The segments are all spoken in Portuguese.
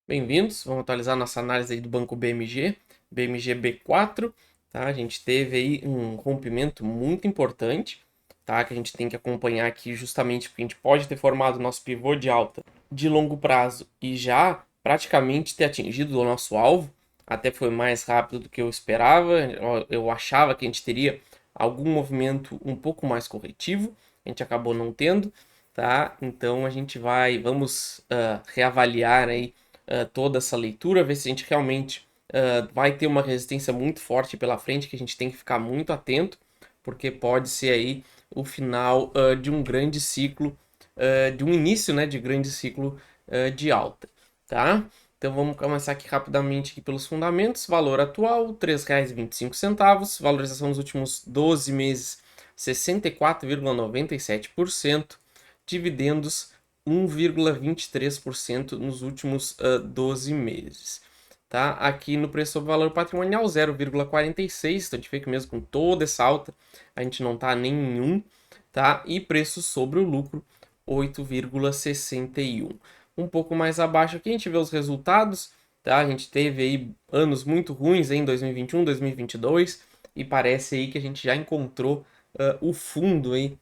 Bem-vindos, vamos atualizar nossa análise aí do banco BMG, BMG B4, tá? A gente teve aí um rompimento muito importante, tá? Que a gente tem que acompanhar aqui justamente porque a gente pode ter formado o nosso pivô de alta de longo prazo e já praticamente ter atingido o nosso alvo, até foi mais rápido do que eu esperava, eu achava que a gente teria algum movimento um pouco mais corretivo, a gente acabou não tendo, tá? Então vamos reavaliar aí toda essa leitura, ver se a gente realmente vai ter uma resistência muito forte pela frente, que a gente tem que ficar muito atento, porque pode ser aí o final de um grande ciclo, de um início, né, de grande ciclo de alta, tá? Então vamos começar aqui rapidamente aqui pelos fundamentos. Valor atual, R$ 3,25. Valorização nos últimos 12 meses, 64,97%. Dividendos, 1,23% nos últimos 12 meses. Tá? Aqui no preço sobre valor patrimonial, 0,46. Então a gente vê que mesmo com toda essa alta, a gente não está nem em 1. Tá? E preço sobre o lucro, 8,61. Um pouco mais abaixo aqui a gente vê os resultados. Tá? A gente teve aí anos muito ruins em 2021, 2022. E parece aí que a gente já encontrou o fundo aí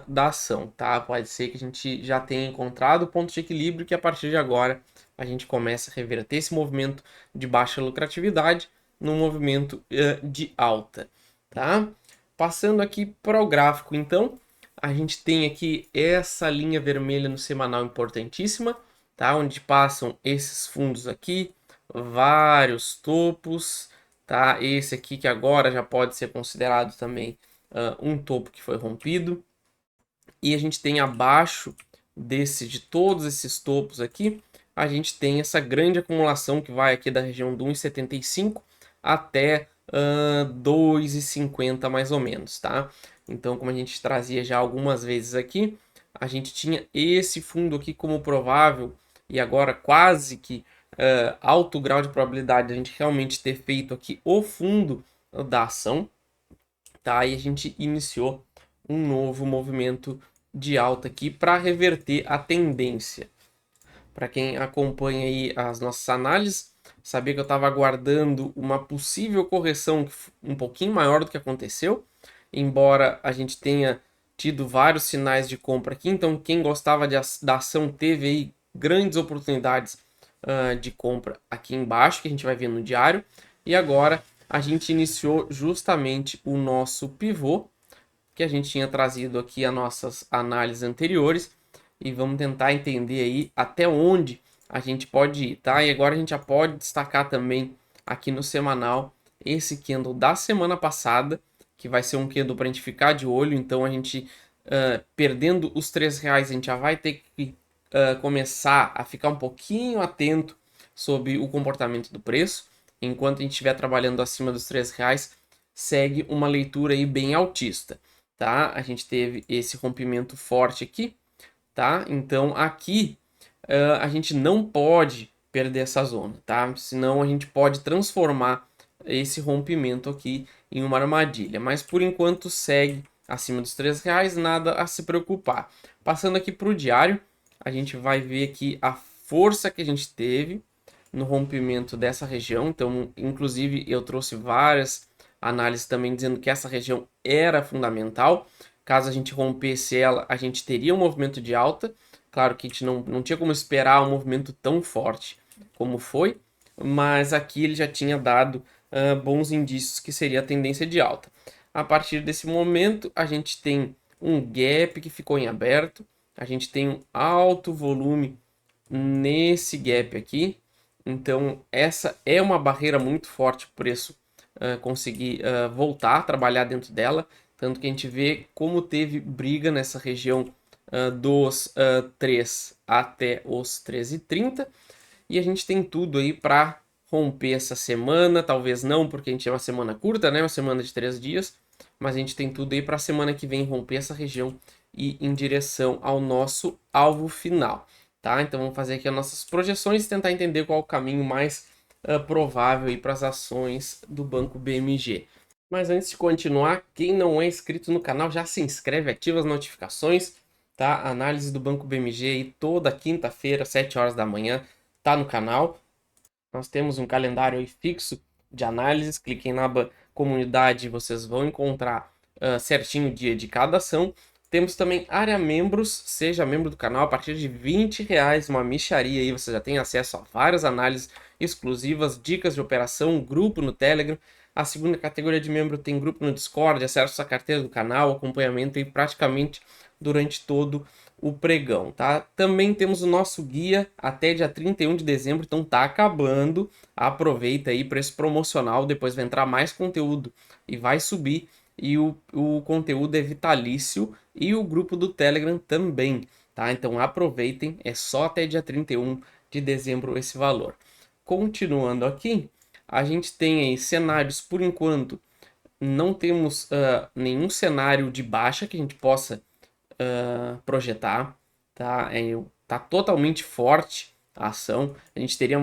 da ação, tá? Pode ser que a gente já tenha encontrado o ponto de equilíbrio que a partir de agora a gente começa a reverter esse movimento de baixa lucratividade num movimento de alta, tá? Passando aqui para o gráfico, então, a gente tem aqui essa linha vermelha no semanal importantíssima, tá? Onde passam esses fundos aqui, vários topos, tá? Esse aqui que agora já pode ser considerado também um topo que foi rompido. E a gente tem abaixo de todos esses topos aqui, a gente tem essa grande acumulação que vai aqui da região do 1,75 até 2,50 mais ou menos, tá? Então, como a gente trazia já algumas vezes aqui, a gente tinha esse fundo aqui como provável e agora quase que alto grau de probabilidade de a gente realmente ter feito aqui o fundo da ação, tá? E a gente iniciou um novo movimento de alta aqui para reverter a tendência. Para quem acompanha aí as nossas análises, sabia que eu estava aguardando uma possível correção um pouquinho maior do que aconteceu, embora a gente tenha tido vários sinais de compra aqui, então quem gostava da ação teve aí grandes oportunidades de compra aqui embaixo, que a gente vai ver no diário, e agora a gente iniciou justamente o nosso pivô, que a gente tinha trazido aqui as nossas análises anteriores, e vamos tentar entender aí até onde a gente pode ir, tá? E agora a gente já pode destacar também aqui no semanal esse candle da semana passada, que vai ser um candle para a gente ficar de olho, então a gente perdendo os R$ 3, a gente já vai ter que começar a ficar um pouquinho atento sobre o comportamento do preço. Enquanto a gente estiver trabalhando acima dos R$ 3, segue uma leitura aí bem altista, tá? A gente teve esse rompimento forte aqui, tá? Então aqui a gente não pode perder essa zona, tá? Senão a gente pode transformar esse rompimento aqui em uma armadilha. Mas por enquanto segue acima dos R$ 3, nada a se preocupar. Passando aqui para o diário, a gente vai ver aqui a força que a gente teve no rompimento dessa região. Então, inclusive, eu trouxe várias análises também dizendo que essa região era fundamental. Caso a gente rompesse ela, a gente teria um movimento de alta. Claro que a gente não tinha como esperar um movimento tão forte como foi, mas aqui ele já tinha dado bons indícios que seria a tendência de alta. A partir desse momento, a gente tem um gap que ficou em aberto, a gente tem um alto volume nesse gap aqui, então essa é uma barreira muito forte para o preço conseguir voltar a trabalhar dentro dela, tanto que a gente vê como teve briga nessa região dos 3 até os 13,30, e a gente tem tudo aí para romper essa semana, talvez não, porque a gente é uma semana curta, né? Uma semana de 3 dias, mas a gente tem tudo aí para a semana que vem romper essa região e ir em direção ao nosso alvo final, tá? Então vamos fazer aqui as nossas projeções e tentar entender qual é o caminho mais provável para as ações do Banco BMG. Mas antes de continuar, quem não é inscrito no canal já se inscreve, ativa as notificações, tá? Análise do Banco BMG aí toda quinta-feira, 7 horas da manhã. tá no canal. Nós temos um calendário aí fixo de análises. Cliquem na aba comunidade, vocês vão encontrar certinho o dia de cada ação. Temos também área membros, seja membro do canal a partir de R$ 20, uma mixaria aí, você já tem acesso a várias análises exclusivas, dicas de operação, grupo no Telegram. A segunda categoria de membro tem grupo no Discord, acesso à carteira do canal, acompanhamento aí praticamente durante todo o pregão, tá? Também temos o nosso guia até dia 31 de dezembro, então tá acabando. Aproveita aí, preço promocional, depois vai entrar mais conteúdo e vai subir. E o conteúdo é vitalício e o grupo do Telegram também, tá? Então aproveitem, é só até dia 31 de dezembro esse valor. Continuando aqui, a gente tem aí cenários, por enquanto, não temos nenhum cenário de baixa que a gente possa projetar, tá? Tá totalmente forte a ação. A gente teria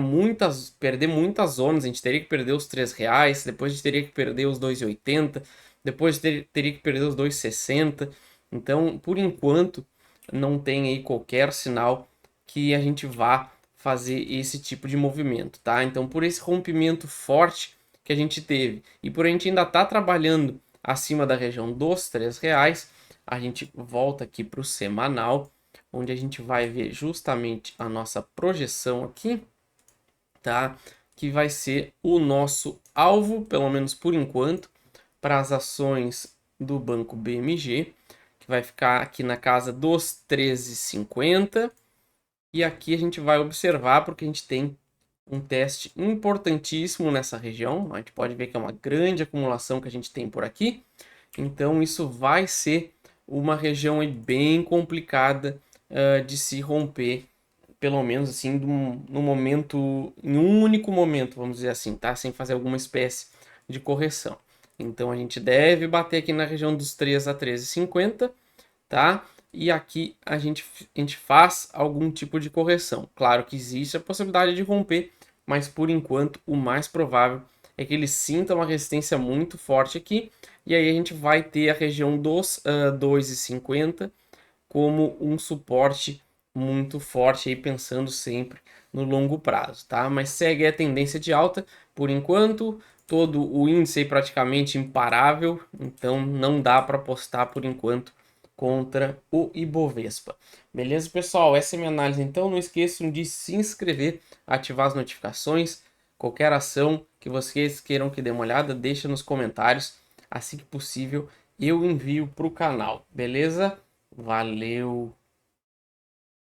perder muitas zonas, a gente teria que perder os R$ 3, depois a gente teria que perder os 2,80, depois teria que perder os 2,60. Então, por enquanto, não tem aí qualquer sinal que a gente vá fazer esse tipo de movimento, tá? Então, por esse rompimento forte que a gente teve e por a gente ainda estar trabalhando acima da região dos R$ 3, a gente volta aqui para o semanal, onde a gente vai ver justamente a nossa projeção aqui, tá? Que vai ser o nosso alvo, pelo menos por enquanto, para as ações do Banco BMG, que vai ficar aqui na casa dos 13,50. E aqui a gente vai observar, porque a gente tem um teste importantíssimo nessa região. A gente pode ver que é uma grande acumulação que a gente tem por aqui. Então isso vai ser uma região bem complicada de se romper, pelo menos assim, num momento, em um único momento, vamos dizer assim, tá? Sem fazer alguma espécie de correção. Então a gente deve bater aqui na região dos 3 a 13,50, tá? E aqui a gente faz algum tipo de correção. Claro que existe a possibilidade de romper, mas por enquanto o mais provável é que ele sinta uma resistência muito forte aqui. E aí a gente vai ter a região dos 2,50 como um suporte muito forte, aí pensando sempre no longo prazo, tá? Mas segue a tendência de alta por enquanto, todo o índice praticamente imparável, então não dá para apostar por enquanto contra o Ibovespa. Beleza, pessoal? Essa é a minha análise, então não esqueçam de se inscrever, ativar as notificações, qualquer ação que vocês queiram que dê uma olhada, deixa nos comentários, assim que possível eu envio para o canal, beleza? Valeu!